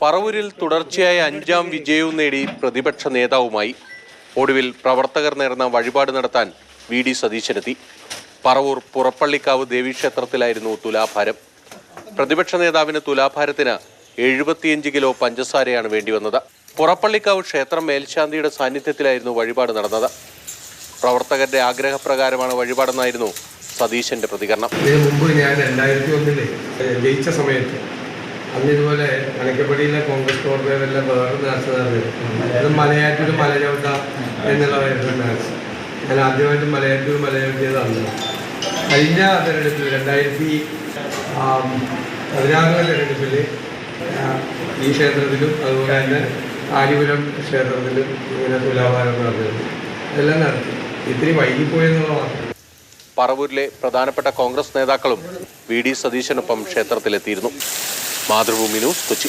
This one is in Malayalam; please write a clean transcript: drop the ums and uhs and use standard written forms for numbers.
പറവൂരിൽ തുടർച്ചയായ 5ാം വിജയവും നേടി പ്രതിപക്ഷ നേതാവുമായി. ഒടുവിൽ പ്രവർത്തകർ നേർന്ന വഴിപാട് നടത്താൻ വി.ഡി. സതീശനെത്തി. പറവൂർ പുറപ്പള്ളിക്കാവ് ദേവീക്ഷേത്രത്തിലായിരുന്നു തുലാഭാരം. പ്രതിപക്ഷ നേതാവിന് തുലാഭാരത്തിന് 75 കിലോ പഞ്ചസാരയാണ് വേണ്ടിവന്നത്. പുറപ്പള്ളിക്കാവ് ക്ഷേത്രം മേൽശാന്തിയുടെ സാന്നിധ്യത്തിലായിരുന്നു വഴിപാട് നടന്നത്. പ്രവർത്തകരുടെ ആഗ്രഹപ്രകാരമാണ് വഴിപാടെന്നായിരുന്നു സതീശന്റെ പ്രതികരണം. ഇതിനു മുമ്പ് ഞാൻ 2001 ജയിച്ച സമയത്ത് അന്ന് ഇതുപോലെ കണക്കപ്പടിയിലെ കോൺഗ്രസ് പ്രവർത്തകരെല്ലാം വേറെ നടത്തുന്നത് അത് മലയാറ്റൂർ മലചവിട്ട എന്നുള്ളതായിരുന്നു മാച്ച്. ഞാൻ ആദ്യമായിട്ട് മലയാറ്റൂർ മലചവിട്ടിയതാണ്. കഴിഞ്ഞ തെരഞ്ഞെടുപ്പിൽ 2016 തെരഞ്ഞെടുപ്പിൽ ഈ ക്ഷേത്രത്തിലും അതുപോലെ തന്നെ ആര്യപുരം ക്ഷേത്രത്തിലും ഇങ്ങനെ തുലാഭാരം നടന്നിരുന്നു. അതെല്ലാം നടത്തി. ഇത്തിരി വൈകിപ്പോയെന്നുള്ള മാത്രം. പറവൂരിലെ പ്രധാനപ്പെട്ട കോൺഗ്രസ് നേതാക്കളും വി.ഡി. സതീശനൊപ്പം ക്ഷേത്രത്തിലെത്തിയിരുന്നു. മാതൃഭൂമി ന്യൂസ്, കൊച്ചി.